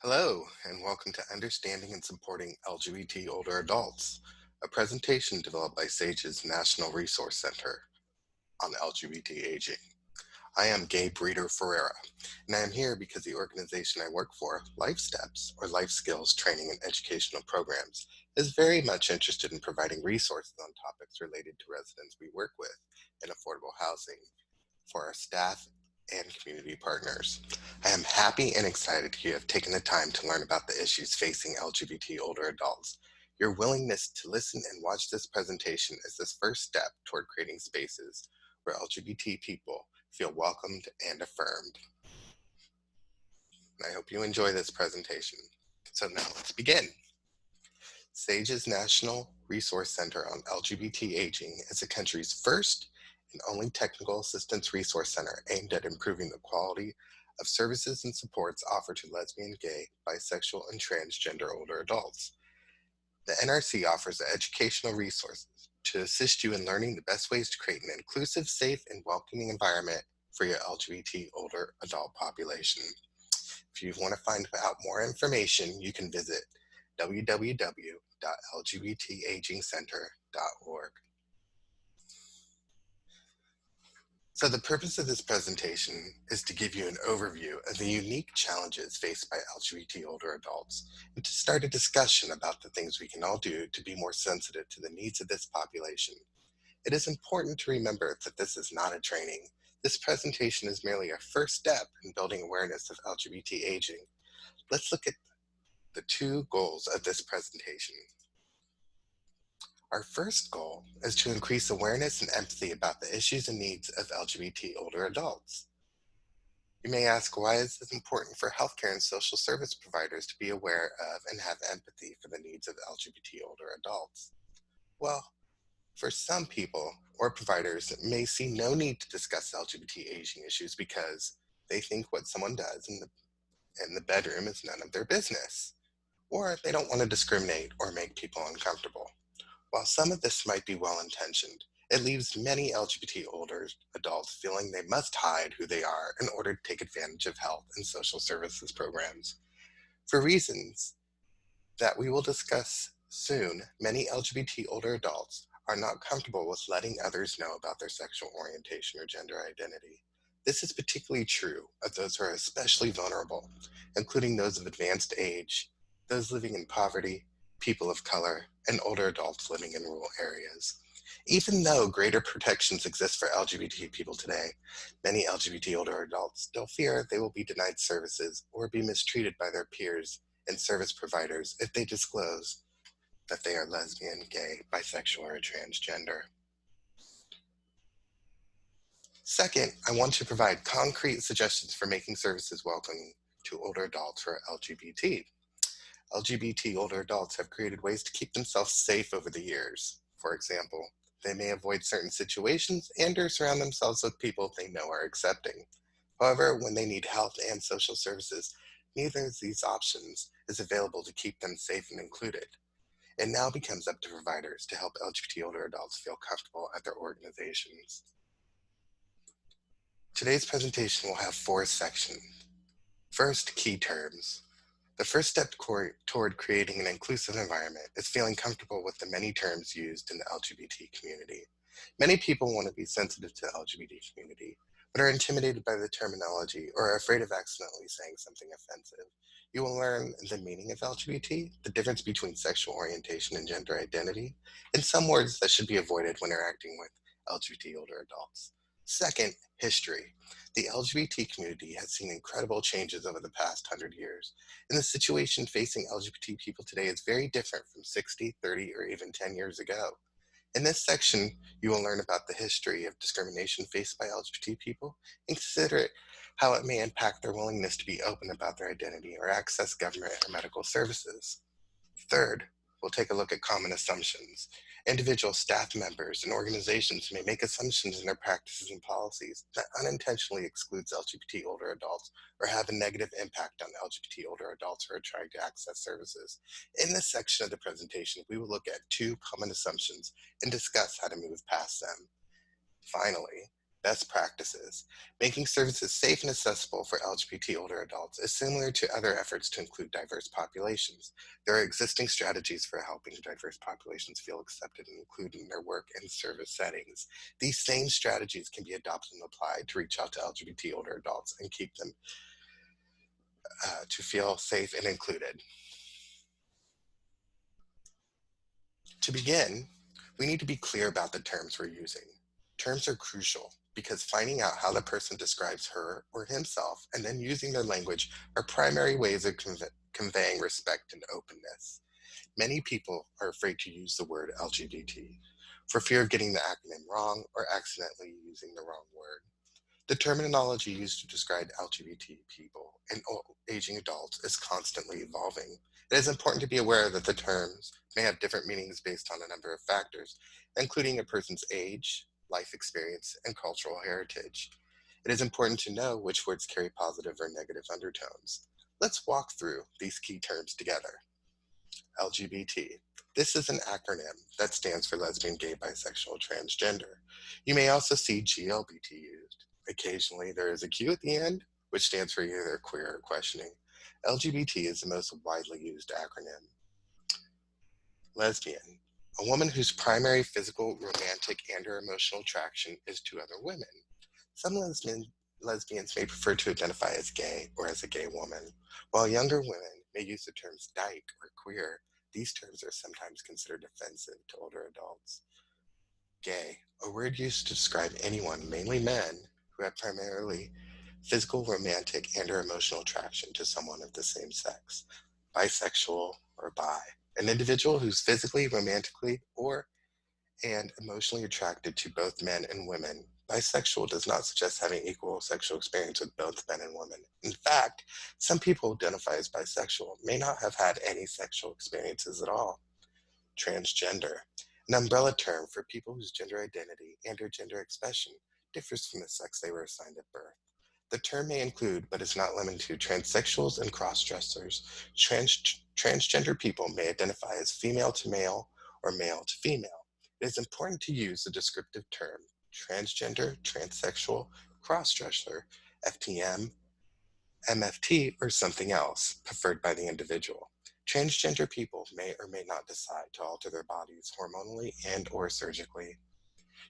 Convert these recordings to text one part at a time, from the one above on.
Hello, and welcome to Understanding and Supporting LGBT Older Adults, a presentation developed by SAGE's National Resource Center on LGBT Aging. I am Gabe Reeder Ferreira, and I am here because the organization I work for, Life Steps, or Life Skills Training and Educational Programs, is very much interested in providing resources on topics related to residents we work with in affordable housing for our staff and community partners. I am happy and excited you have taken the time to learn about the issues facing LGBT older adults. Your willingness to listen and watch this presentation is this first step toward creating spaces where LGBT people feel welcomed and affirmed. And I hope you enjoy this presentation. So now let's begin. SAGE's National Resource Center on LGBT Aging is the country's first and only technical assistance resource center aimed at improving the quality of services and supports offered to lesbian, gay, bisexual, and transgender older adults. The NRC offers educational resources to assist you in learning the best ways to create an inclusive, safe, and welcoming environment for your LGBT older adult population. If you want to find out more information, you can visit www.lgbtagingcenter.org. So the purpose of this presentation is to give you an overview of the unique challenges faced by LGBT older adults and to start a discussion about the things we can all do to be more sensitive to the needs of this population. It is important to remember that this is not a training. This presentation is merely a first step in building awareness of LGBT aging. Let's look at the two goals of this presentation. Our first goal is to increase awareness and empathy about the issues and needs of LGBT older adults. You may ask, why is it important for healthcare and social service providers to be aware of and have empathy for the needs of LGBT older adults? Well, for some people or providers may see no need to discuss LGBT aging issues because they think what someone does in the bedroom is none of their business, or they don't want to discriminate or make people uncomfortable. While some of this might be well-intentioned, it leaves many LGBT older adults feeling they must hide who they are in order to take advantage of health and social services programs. For reasons that we will discuss soon, many LGBT older adults are not comfortable with letting others know about their sexual orientation or gender identity. This is particularly true of those who are especially vulnerable, including those of advanced age, those living in poverty, people of color, and older adults living in rural areas. Even though greater protections exist for LGBT people today, many LGBT older adults still fear they will be denied services or be mistreated by their peers and service providers if they disclose that they are lesbian, gay, bisexual, or transgender. Second, I want to provide concrete suggestions for making services welcoming to older adults who are LGBT. LGBT older adults have created ways to keep themselves safe over the years. For example, they may avoid certain situations and or surround themselves with people they know are accepting. However, when they need health and social services, neither of these options is available to keep them safe and included. It now becomes up to providers to help LGBT older adults feel comfortable at their organizations. Today's presentation will have 4 sections. First, key terms. The first step toward creating an inclusive environment is feeling comfortable with the many terms used in the LGBT community. Many people want to be sensitive to the LGBT community, but are intimidated by the terminology or are afraid of accidentally saying something offensive. You will learn the meaning of LGBT, the difference between sexual orientation and gender identity, and some words that should be avoided when interacting with LGBT older adults. Second, history. The LGBT community has seen incredible changes over the past 100 years, and the situation facing LGBT people today is very different from 60, 30, or even 10 years ago. In this section, you will learn about the history of discrimination faced by LGBT people and consider how it may impact their willingness to be open about their identity or access government or medical services. Third, we'll take a look at common assumptions. Individual staff members and organizations may make assumptions in their practices and policies that unintentionally excludes LGBT older adults or have a negative impact on LGBT older adults who are trying to access services. In this section of the presentation, we will look at 2 common assumptions and discuss how to move past them. Finally, Best practices. Making services safe and accessible for LGBT older adults is similar to other efforts to include diverse populations. There are existing strategies for helping diverse populations feel accepted and included in their work and service settings. These same strategies can be adopted and applied to reach out to LGBT older adults and keep them to feel safe and included. To begin, we need to be clear about the terms we're using. Terms are crucial because finding out how the person describes her or himself and then using their language are primary ways of conveying respect and openness. Many people are afraid to use the word LGBT for fear of getting the acronym wrong or accidentally using the wrong word. The terminology used to describe LGBT people and aging adults is constantly evolving. It is important to be aware that the terms may have different meanings based on a number of factors, including a person's age, life experience, and cultural heritage. It is important to know which words carry positive or negative undertones. Let's walk through these key terms together. LGBT. This is an acronym that stands for lesbian, gay, bisexual, transgender. You may also see GLBT used. Occasionally, there is a Q at the end, which stands for either queer or questioning. LGBT is the most widely used acronym. Lesbian. A woman whose primary physical, romantic, and/or emotional attraction is to other women. Some lesbians may prefer to identify as gay or as a gay woman. While younger women may use the terms dyke or queer, these terms are sometimes considered offensive to older adults. Gay, a word used to describe anyone, mainly men, who have primarily physical, romantic, and/or emotional attraction to someone of the same sex. Bisexual or bi, an individual who's physically, romantically, or and emotionally attracted to both men and women. Bisexual does not suggest having equal sexual experience with both men and women. In fact, some people who identify as bisexual may not have had any sexual experiences at all. Transgender, an umbrella term for people whose gender identity and or gender expression differs from the sex they were assigned at birth. The term may include, but is not limited to, transsexuals and cross-dressers. Transgender people may identify as female to male or male to female. It is important to use the descriptive term transgender, transsexual, cross-dresser, FTM, MFT, or something else, preferred by the individual. Transgender people may or may not decide to alter their bodies hormonally and or surgically.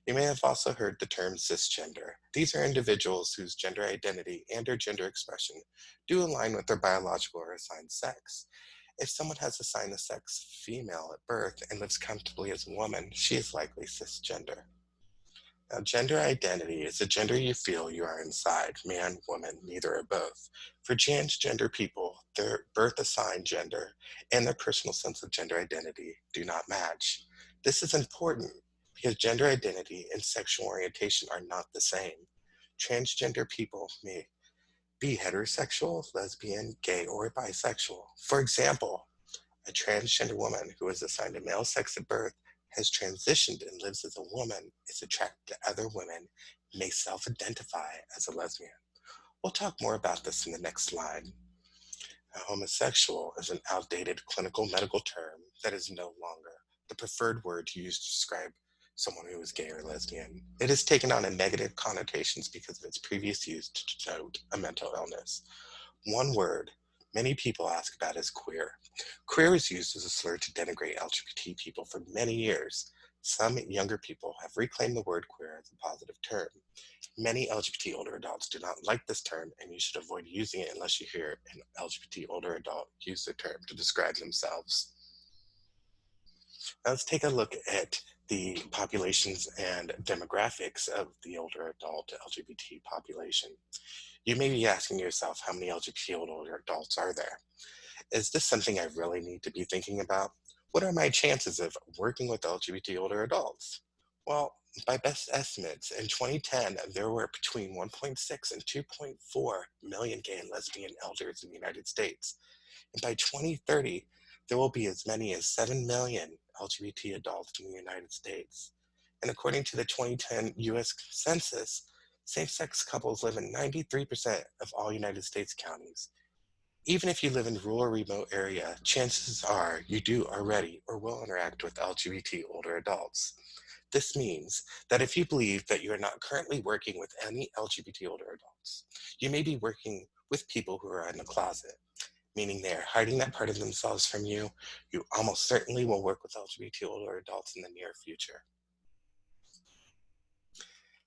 You may have also heard the term cisgender. These are individuals whose gender identity and or gender expression do align with their biological or assigned sex. If someone has assigned the sex female at birth and lives comfortably as a woman, she is likely cisgender. Now, gender identity is the gender you feel you are inside, man, woman, neither or both. For transgender people, their birth assigned gender and their personal sense of gender identity do not match. This is important because gender identity and sexual orientation are not the same. Transgender people may be heterosexual, lesbian, gay, or bisexual. For example, a transgender woman who was assigned a male sex at birth has transitioned and lives as a woman, is attracted to other women, may self-identify as a lesbian. We'll talk more about this in the next slide. A homosexual is an outdated clinical medical term that is no longer the preferred word to use to describe someone who is gay or lesbian. It has taken on a negative connotations because of its previous use to denote a mental illness. One word many people ask about is queer. Queer was used as a slur to denigrate LGBT people for many years. Some younger people have reclaimed the word queer as a positive term. Many LGBT older adults do not like this term, and you should avoid using it unless you hear an LGBT older adult use the term to describe themselves. Now let's take a look at the populations and demographics of the older adult LGBT population. You may be asking yourself, how many LGBT older adults are there? Is this something I really need to be thinking about? What are my chances of working with LGBT older adults? Well, by best estimates, in 2010, there were between 1.6 and 2.4 million gay and lesbian elders in the United States. And by 2030, there will be as many as 7 million LGBT adults in the United States. And according to the 2010 US Census, same-sex couples live in 93% of all United States counties. Even if you live in a rural or remote area, chances are you do already or will interact with LGBT older adults. This means that if you believe that you are not currently working with any LGBT older adults, you may be working with people who are in the closet, meaning they are hiding that part of themselves from you. You almost certainly will work with LGBT older adults in the near future.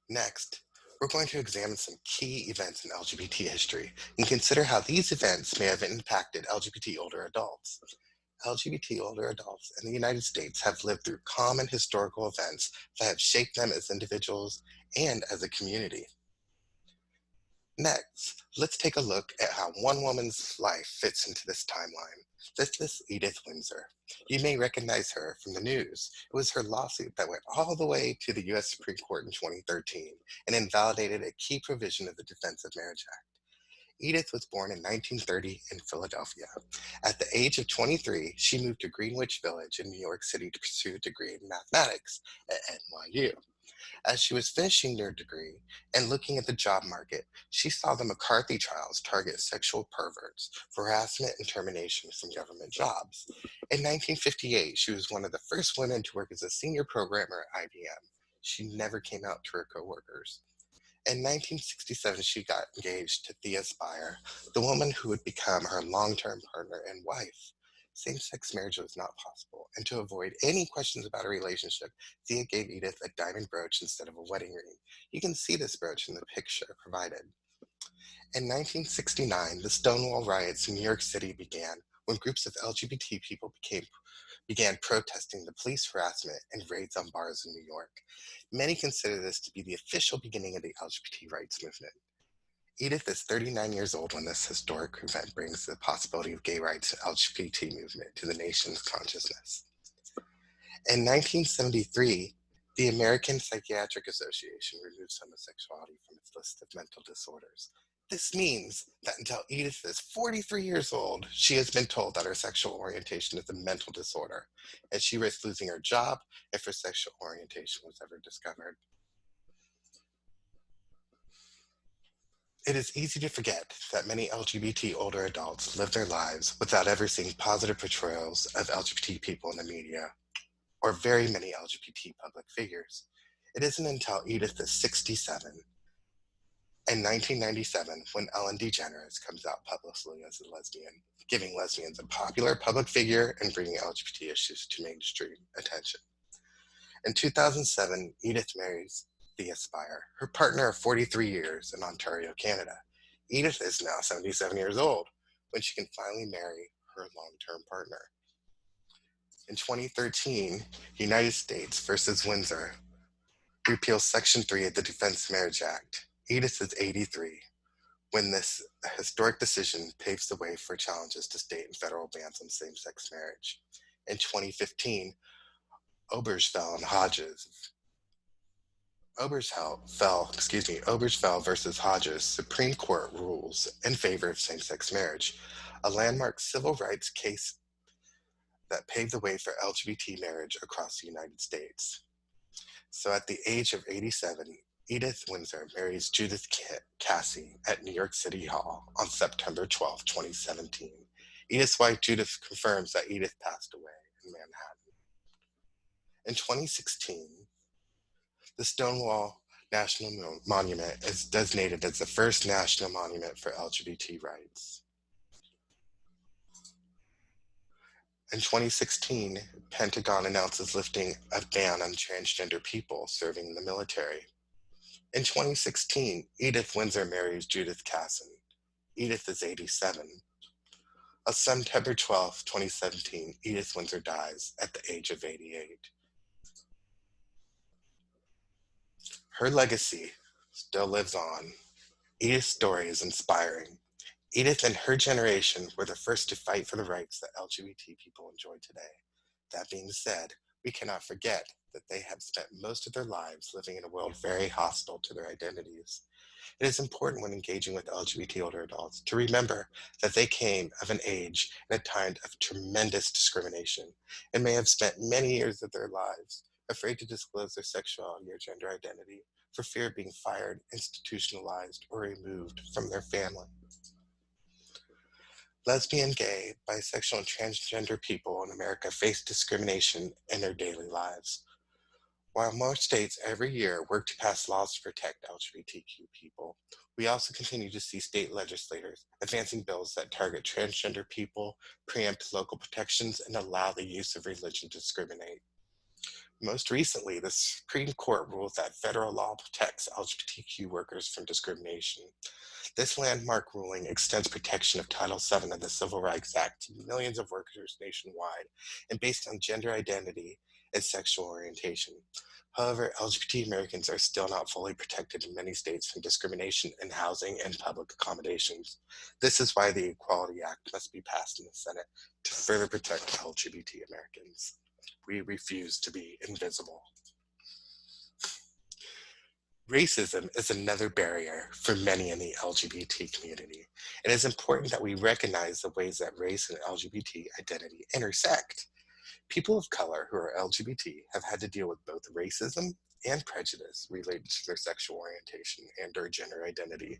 Next, we're going to examine some key events in LGBT history and consider how these events may have impacted LGBT older adults. LGBT older adults in the United States have lived through common historical events that have shaped them as individuals and as a community. Next, let's take a look at how one woman's life fits into this timeline. This is Edith Windsor. You may recognize her from the news. It was her lawsuit that went all the way to the US Supreme Court in 2013 and invalidated a key provision of the Defense of Marriage Act. Edith was born in 1930 in Philadelphia. At the age of 23, she moved to Greenwich Village in New York City to pursue a degree in mathematics at NYU. As she was finishing her degree and looking at the job market, she saw the McCarthy trials target sexual perverts for harassment and termination from government jobs. In 1958, she was one of the first women to work as a senior programmer at IBM. She never came out to her coworkers. In 1967, she got engaged to Thea Spire, the woman who would become her long-term partner and wife. Same-sex marriage was not possible, and to avoid any questions about a relationship, Thea gave Edith a diamond brooch instead of a wedding ring. You can see this brooch in the picture provided. In 1969, the Stonewall riots in New York City began when groups of LGBT people began protesting the police harassment and raids on bars in New York. Many consider this to be the official beginning of the LGBT rights movement. Edith is 39 years old when this historic event brings the possibility of gay rights and LGBT movement to the nation's consciousness. In 1973, the American Psychiatric Association removes homosexuality from its list of mental disorders. This means that until Edith is 43 years old, she has been told that her sexual orientation is a mental disorder, and she risks losing her job if her sexual orientation was ever discovered. It is easy to forget that many LGBT older adults live their lives without ever seeing positive portrayals of LGBT people in the media or very many LGBT public figures. It isn't until Edith is 67 in 1997 when Ellen DeGeneres comes out publicly as a lesbian, giving lesbians a popular public figure and bringing LGBT issues to mainstream attention. In 2007, Edith marries Thea Spire, her partner of 43 years in Ontario, Canada. Edith is now 77 years old when she can finally marry her long-term partner. In 2013, United States versus Windsor repeals Section 3 of the Defense Marriage Act. Edith is 83 when this historic decision paves the way for challenges to state and federal bans on same-sex marriage. In 2015, Obergefell versus Hodges Supreme Court rules in favor of same-sex marriage, a landmark civil rights case that paved the way for LGBT marriage across the United States. So at the age of 87, Edith Windsor marries Judith Cassie at New York City Hall on September 12, 2017. Edith's wife Judith confirms that Edith passed away in Manhattan. In 2016, the Stonewall National Monument is designated as the first national monument for LGBT rights. In 2016, Pentagon announces lifting a ban on transgender people serving in the military. In 2016, Edith Windsor marries Judith Casson. Edith is 87. On September 12, 2017, Edith Windsor dies at the age of 88. Her legacy still lives on. Edith's story is inspiring. Edith and her generation were the first to fight for the rights that LGBT people enjoy today. That being said, we cannot forget that they have spent most of their lives living in a world very hostile to their identities. It is important when engaging with LGBT older adults to remember that they came of an age and a time of tremendous discrimination and may have spent many years of their lives afraid to disclose their sexuality or gender identity for fear of being fired, institutionalized, or removed from their family. Lesbian, gay, bisexual, and transgender people in America face discrimination in their daily lives. While more states every year work to pass laws to protect LGBTQ people, we also continue to see state legislators advancing bills that target transgender people, preempt local protections, and allow the use of religion to discriminate. Most recently, the Supreme Court ruled that federal law protects LGBTQ workers from discrimination. This landmark ruling extends protection of Title VII of the Civil Rights Act to millions of workers nationwide and based on gender identity and sexual orientation. However, LGBT Americans are still not fully protected in many states from discrimination in housing and public accommodations. This is why the Equality Act must be passed in the Senate to further protect LGBT Americans. We refuse to be invisible. Racism is another barrier for many in the LGBT community. It is important that we recognize the ways that race and LGBT identity intersect. People of color who are LGBT have had to deal with both racism and prejudice related to their sexual orientation and or gender identity.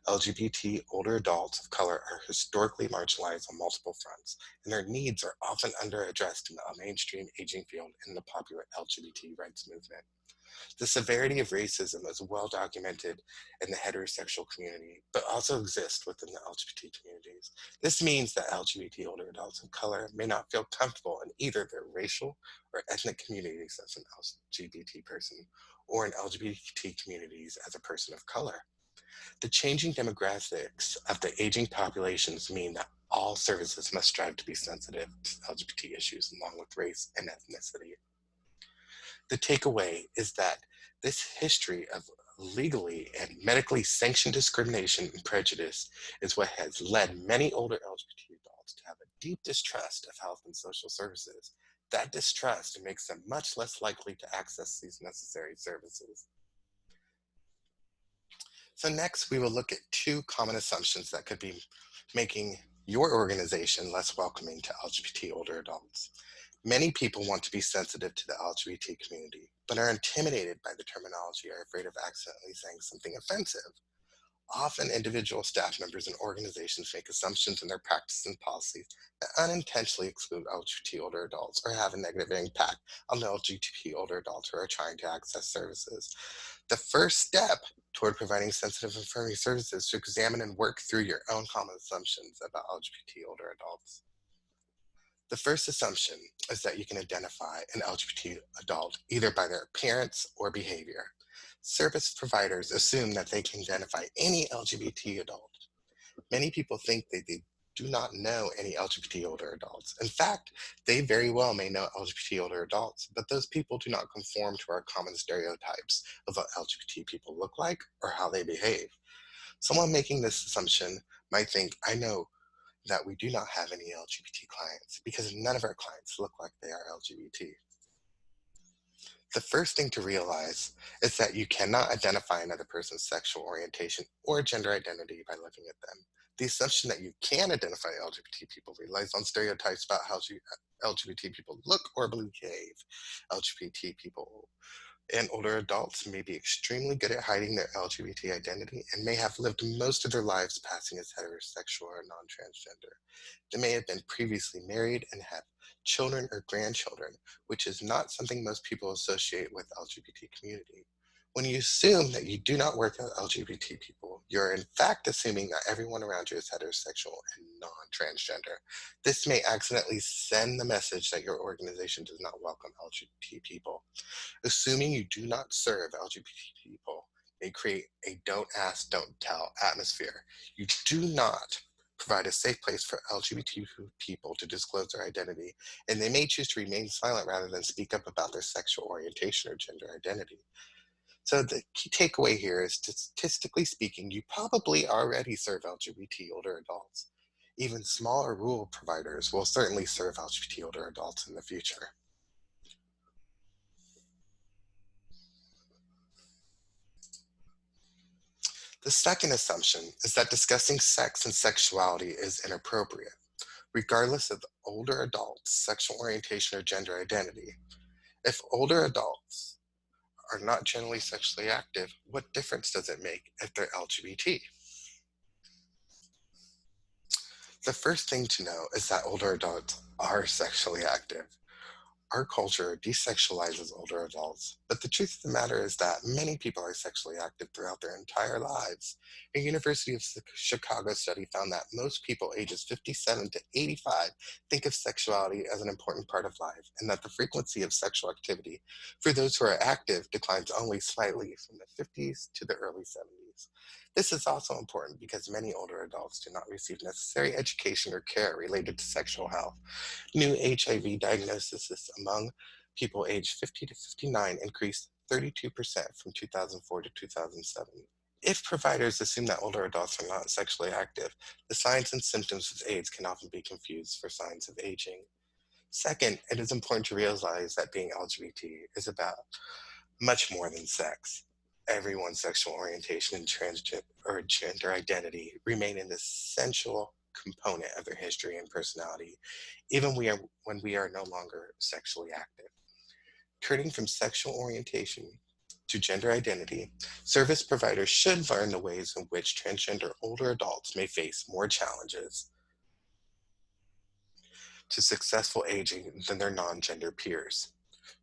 LGBT older adults of color are historically marginalized on multiple fronts, and their needs are often underaddressed in the mainstream aging field in the popular LGBT rights movement. The severity of racism is well documented in the heterosexual community, but also exists within the LGBT communities. This means that LGBT older adults of color may not feel comfortable in either their racial or ethnic communities as an LGBT person, or in LGBT communities as a person of color. The changing demographics of the aging populations mean that all services must strive to be sensitive to LGBT issues along with race and ethnicity. The takeaway is that this history of legally and medically sanctioned discrimination and prejudice is what has led many older LGBT adults to have a deep distrust of health and social services. That distrust makes them much less likely to access these necessary services. So next, we will look at two common assumptions that could be making your organization less welcoming to LGBT older adults. Many people want to be sensitive to the LGBT community, but are intimidated by the terminology or afraid of accidentally saying something offensive. Often, individual staff members and organizations make assumptions in their practices and policies that unintentionally exclude LGBT older adults or have a negative impact on the LGBT older adults who are trying to access services. The first step toward providing sensitive and affirming services is to examine and work through your own common assumptions about LGBT older adults. The first assumption is that you can identify an LGBT adult either by their appearance or behavior. Service providers assume that they can identify any LGBT adult. Many people think that they do not know any LGBT older adults. In fact, they very well may know LGBT older adults, but those people do not conform to our common stereotypes of what LGBT people look like or how they behave. Someone making this assumption might think, I know that we do not have any LGBT clients because none of our clients look like they are LGBT. The first thing to realize is that you cannot identify another person's sexual orientation or gender identity by looking at them. The assumption that you can identify LGBT people relies on stereotypes about how LGBT people look or behave. LGBT people and older adults may be extremely good at hiding their LGBT identity and may have lived most of their lives passing as heterosexual or non-transgender. They may have been previously married and have children or grandchildren, which is not something most people associate with LGBT community. When you assume that you do not work with LGBT people, you're in fact assuming that everyone around you is heterosexual and non-transgender. This may accidentally send the message that your organization does not welcome LGBT people. Assuming you do not serve LGBT people may create a don't ask, don't tell atmosphere. You do not provide a safe place for LGBT people to disclose their identity, and they may choose to remain silent rather than speak up about their sexual orientation or gender identity. So the key takeaway here is, statistically speaking, you probably already serve LGBT older adults. Even smaller rural providers will certainly serve LGBT older adults in the future. The second assumption is that discussing sex and sexuality is inappropriate, regardless of the older adult's sexual orientation or gender identity. If older adults are not generally sexually active, what difference does it make if they're LGBT? The first thing to know is that older adults are sexually active. Our culture desexualizes older adults, but the truth of the matter is that many people are sexually active throughout their entire lives. A University of Chicago study found that most people ages 57 to 85 think of sexuality as an important part of life, and that the frequency of sexual activity for those who are active declines only slightly from the 50s to the early 70s. This is also important because many older adults do not receive necessary education or care related to sexual health. New HIV diagnoses among people aged 50 to 59 increased 32% from 2004 to 2007. If providers assume that older adults are not sexually active, the signs and symptoms of AIDS can often be confused for signs of aging. Second, it is important to realize that being LGBT is about much more than sex. Everyone's sexual orientation and transgender or gender identity remain an essential component of their history and personality, even when we are no longer sexually active. Turning from sexual orientation to gender identity, service providers should learn the ways in which transgender older adults may face more challenges to successful aging than their non-gender peers.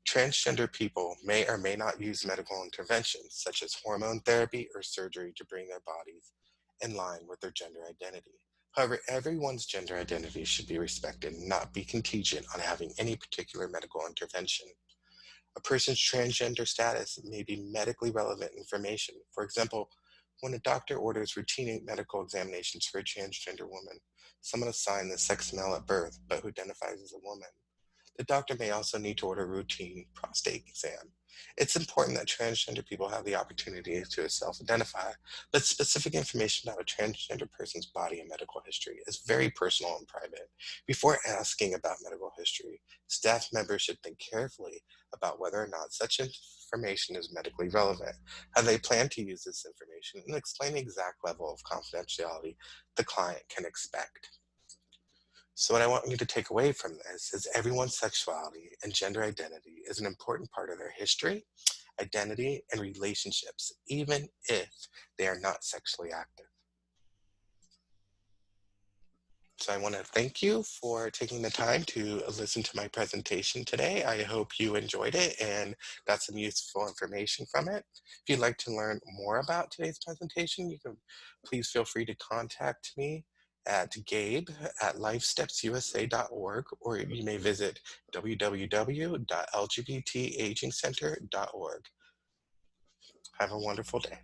Transgender people may or may not use medical interventions such as hormone therapy or surgery to bring their bodies in line with their gender identity. However, everyone's gender identity should be respected and not be contingent on having any particular medical intervention. A person's transgender status may be medically relevant information. For example, when a doctor orders routine medical examinations for a transgender woman, someone assigned the sex male at birth but who identifies as a woman, the doctor may also need to order a routine prostate exam. It's important that transgender people have the opportunity to self-identify, but specific information about a transgender person's body and medical history is very personal and private. Before asking about medical history, staff members should think carefully about whether or not such information is medically relevant, how they plan to use this information, and explain the exact level of confidentiality the client can expect. So, what I want you to take away from this is everyone's sexuality and gender identity is an important part of their history, identity, and relationships, even if they are not sexually active. So, I want to thank you for taking the time to listen to my presentation today. I hope you enjoyed it and got some useful information from it. If you'd like to learn more about today's presentation, you can please feel free to contact me at gabe@lifestepsusa.org, or you may visit www.lgbtagingcenter.org. Have a wonderful day.